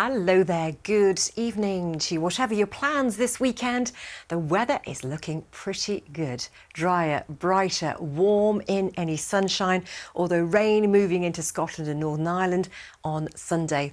Hello there, good evening to you. Whatever your plans this weekend, the weather is looking pretty good. Drier, brighter, warm in any sunshine, although rain moving into Scotland and Northern Ireland on Sunday.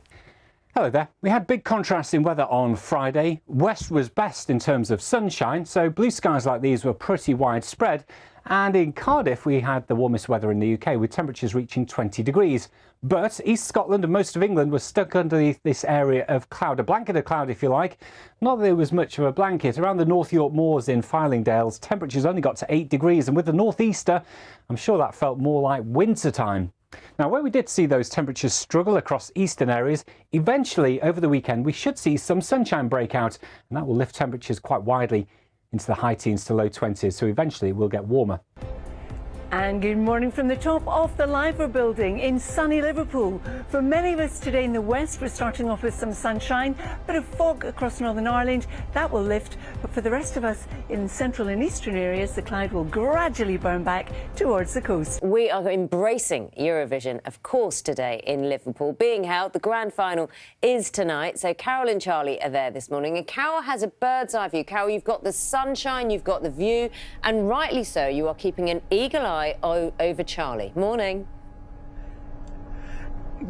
Hello there. We had big contrasts in weather on Friday. West was best in terms of sunshine, so blue skies like these were pretty widespread. And in Cardiff, we had the warmest weather in the UK, with temperatures reaching 20 degrees. But East Scotland and most of England were stuck underneath this area of cloud, a blanket of cloud, if you like. Not that there was much of a blanket. Around the North York Moors in Fylingdales, temperatures only got to 8 degrees. And with the northeaster, I'm sure that felt more like winter time. Now, where we did see those temperatures struggle across eastern areas, eventually over the weekend we should see some sunshine break out, and that will lift temperatures quite widely into the high teens to low 20s, so eventually we'll get warmer. And good morning from the top of the Liverpool building in sunny Liverpool. For many of us today in the west, we're starting off with some sunshine, bit of fog across Northern Ireland, that will lift. But for the rest of us in central and eastern areas, the cloud will gradually burn back towards the coast. We are embracing Eurovision, of course, today in Liverpool, being held. The grand final is tonight, so Carol and Charlie are there this morning. And Carol has a bird's eye view. Carol, you've got the sunshine, you've got the view, and rightly so, you are keeping an eagle eye over Charlie. Morning.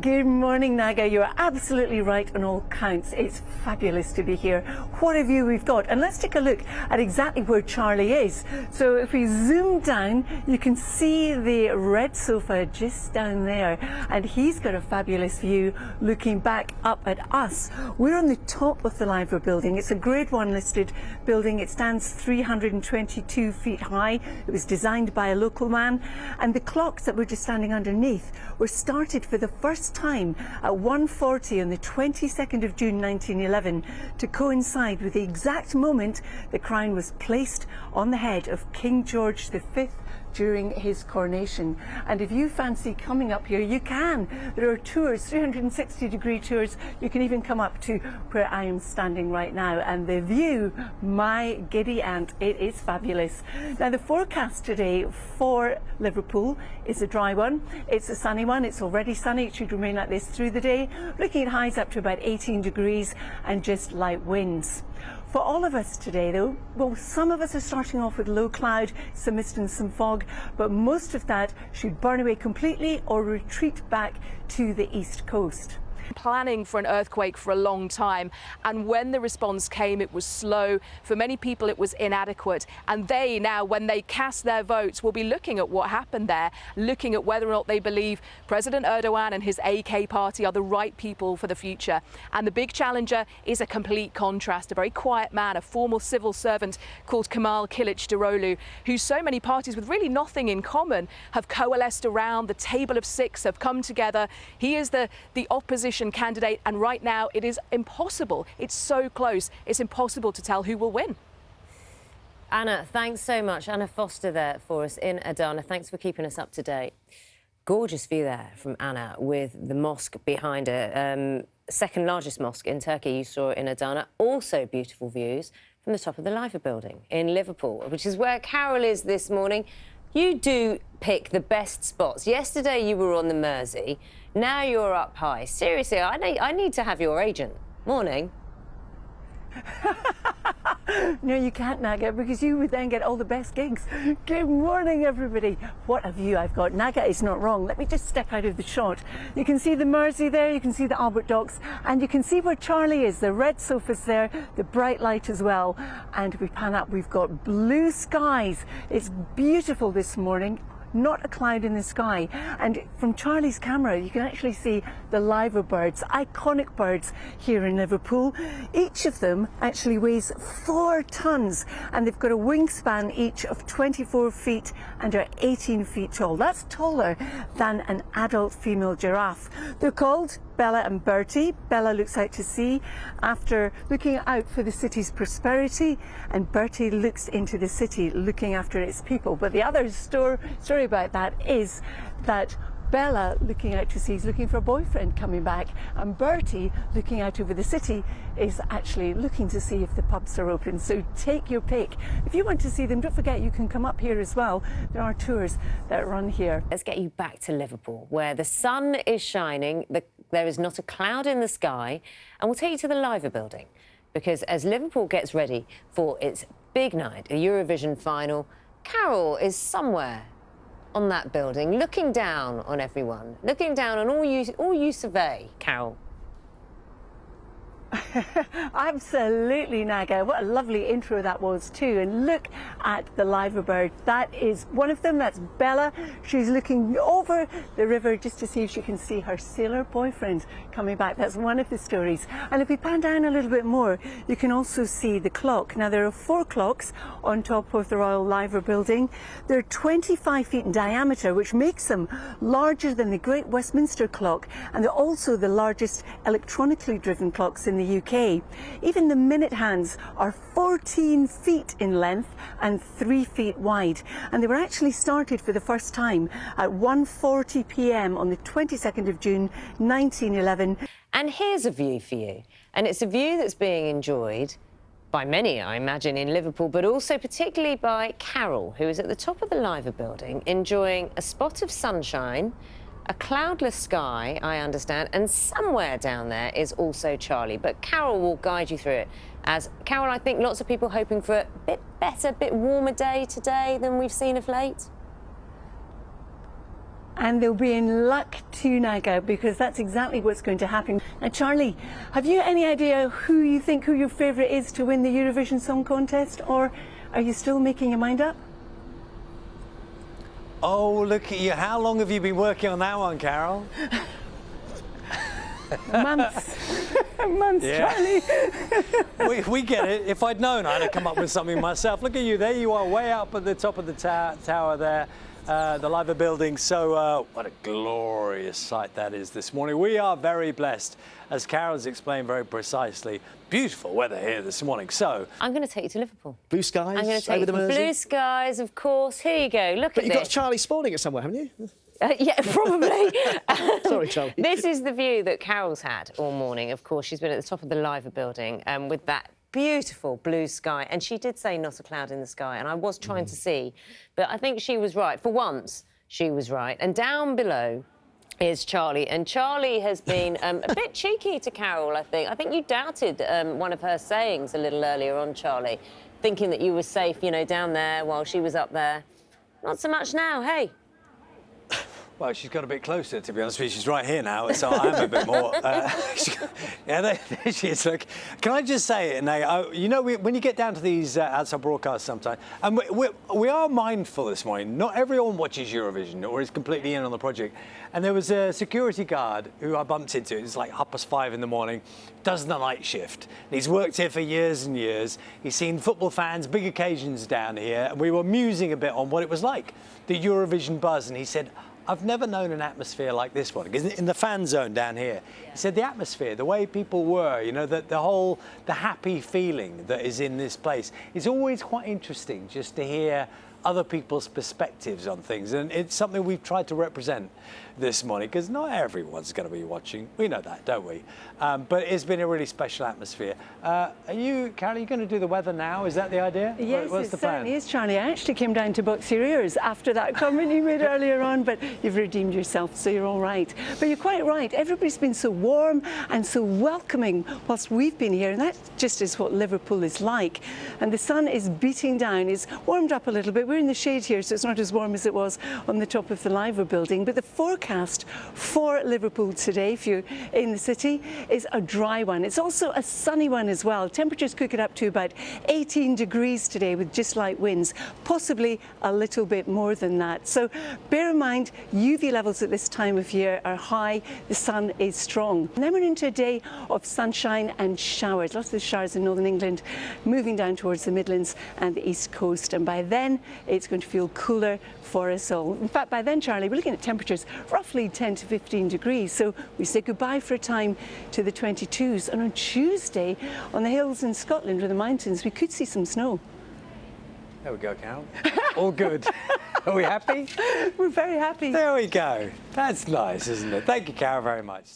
Good morning, Naga. You're absolutely right on all counts. It's fabulous to be here. What a view we've got. And let's take a look at exactly where Charlie is. So if we zoom down, you can see the red sofa just down there. And he's got a fabulous view looking back up at us. We're on the top of the Liverpool building. It's a Grade 1 listed building. It stands 322 feet high. It was designed by a local man. And the clocks that we're just standing underneath were started for the first time at 1:40 on the 22nd of June 1911 to coincide with the exact moment the crown was placed on the head of King George V during his coronation. And if you fancy coming up here, you can. There are tours, 360-degree tours. You can even come up to where I am standing right now. And the view, my giddy aunt, it is fabulous. Now, the forecast today for Liverpool is a dry one. It's a sunny one. It's already sunny. It should remain like this through the day. Looking at highs up to about 18 degrees and just light winds. For all of us today, though, well, some of us are starting off with low cloud, some mist and some fog, but most of that should burn away completely or retreat back to the east coast. Planning for an earthquake for a long time, and when the response came, it was slow. For many people, it was inadequate, and they now, when they cast their votes, will be looking at what happened there, looking at whether or not they believe President Erdogan and his AK party are the right people for the future. And the big challenger is a complete contrast, a very quiet man, a former civil servant called Kemal Kılıçdaroğlu, who so many parties with really nothing in common have coalesced around. The table of six have come together. He is the opposition candidate, and right now it is impossible. It's so close. It's impossible to tell who will win. Anna, thanks so much. Anna Foster there for us in Adana. Thanks for keeping us up to date. Gorgeous view there from Anna with the mosque behind her. Second largest mosque in Turkey, you saw it in Adana. Also beautiful views from the top of the Liverpool building in Liverpool, which is where Carol is this morning. You do pick the best spots. Yesterday you were on the Mersey. Now you're up high. Seriously, I need to have your agent. Morning. No, you can't, Naga, because you would then get all the best gigs. Good morning, everybody. What a view I've got. Naga is not wrong. Let me just step out of the shot. You can see the Mersey there, you can see the Albert Docks, and you can see where Charlie is. The red sofa's there, the bright light as well. And we pan up, we've got blue skies. It's beautiful this morning. Not a cloud in the sky. And from Charlie's camera, you can actually see the Liver birds, iconic birds here in Liverpool. Each of them actually weighs 4 tons, and they've got a wingspan each of 24 feet and are 18 feet tall. That's taller than an adult female giraffe. They're called Bella and Bertie. Bella looks out to sea after looking out for the city's prosperity, and Bertie looks into the city looking after its people. But the other story about that is that Bella, looking out to sea, is looking for a boyfriend coming back, and Bertie, looking out over the city, is actually looking to see if the pubs are open. So take your pick. If you want to see them, don't forget you can come up here as well. There are tours that run here. Let's get you back to Liverpool, where the sun is shining, the there is not a cloud in the sky, and we'll take you to the Liver building, because as Liverpool gets ready for its big night, a Eurovision final, Carol is somewhere on that building, looking down on everyone, looking down on all you survey, Carol. Absolutely, Naga. What a lovely intro that was too. And look at the liver bird. That is one of them. That's Bella. She's looking over the river just to see if she can see her sailor boyfriend coming back. That's one of the stories. And if we pan down a little bit more, you can also see the clock. Now, there are 4 clocks on top of the Royal Liver building. They're 25 feet in diameter, which makes them larger than the Great Westminster clock. And they're also the largest electronically driven clocks in the UK. Even the minute hands are 14 feet in length and 3 feet wide, and they were actually started for the first time at 1:40 p.m. on the 22nd of June 1911. And here's a view for you, and it's a view that's being enjoyed by many, I imagine, in Liverpool, but also particularly by Carol, who is at the top of the Liver building enjoying a spot of sunshine, a cloudless sky, I understand, and somewhere down there is also Charlie. But Carol will guide you through it. As Carol, I think lots of people hoping for a bit better, bit warmer day today than we've seen of late. And they'll be in luck too, Naga, because that's exactly what's going to happen. Now, Charlie, have you any idea who your favourite is to win the Eurovision Song Contest, or are you still making your mind up? Oh, look at you. How long have you been working on that one, Carol? Months. Months, Yeah. Charlie. we get it. If I'd known, I'd have come up with something myself. Look at you. There you are, way up at the top of the tower there, the Liver building. So what a glorious sight that is this morning. We are very blessed, as Carol's explained very precisely. Beautiful weather here this morning. So I'm going to take you to Liverpool. Blue skies. I'm going to take you over to the Mersey. blue skies, of course. Here you go. Look But at you've this. got Charlie spawning it somewhere, haven't you? Yeah, probably. Sorry, Charlie. This is the view that Carol's had all morning. Of course, she's been at the top of the Liver building with that beautiful blue sky. And she did say not a cloud in the sky. And I was trying to see, but I think she was right. For once, she was right. And down below is Charlie. And Charlie has been a bit cheeky to Carol, I think. I think you doubted one of her sayings a little earlier on, Charlie, thinking that you were safe, you know, down there while she was up there. Not so much now, hey? well, she's got a bit closer, to be honest with you. She's right here now, so I am a bit more. Yeah, there she is. Look, can I just say, now, you know, when you get down to these outside broadcasts sometimes, and we are mindful this morning, not everyone watches Eurovision or is completely in on the project. And there was a security guard who I bumped into. It was like 5:30 in the morning, does the night shift. And he's worked here for years and years. He's seen football fans, big occasions down here. And we were musing a bit on what it was like, the Eurovision buzz. And he said, I've never known an atmosphere like this one. Because in the fan zone down here, he said the atmosphere, the way people were, you know, the happy feeling that is in this place. It's always quite interesting just to hear other people's perspectives on things. And it's something we've tried to represent this morning, because not everyone's going to be watching. We know that, don't we? But it's been a really special atmosphere. Are you, Carol, are you going to do the weather now? Is that the idea? Yes, What's the plan? certainly is, Charlie. I actually came down to box your ears after that comment you made earlier on, but you've redeemed yourself, so you're all right. But you're quite right. Everybody's been so warm and so welcoming whilst we've been here, and that just is what Liverpool is like. And the sun is beating down. It's warmed up a little bit. We're in the shade here, so it's not as warm as it was on the top of the Liver building. But the forecast for Liverpool today, if you're in the city, is a dry one. It's also a sunny one as well. Temperatures could get up to about 18 degrees today with just light winds, possibly a little bit more than that. So bear in mind, UV levels at this time of year are high. The sun is strong. And then we're into a day of sunshine and showers. Lots of showers in northern England, moving down towards the Midlands and the East Coast. And by then, it's going to feel cooler for us all. In fact, by then, Charlie, we're looking at temperatures roughly 10 to 15 degrees. So we say goodbye for a time to the 22s. And on Tuesday, on the hills in Scotland or the mountains, we could see some snow. There we go, Carol. All good. Are we happy? We're very happy. There we go. That's nice, isn't it? Thank you, Carol, very much.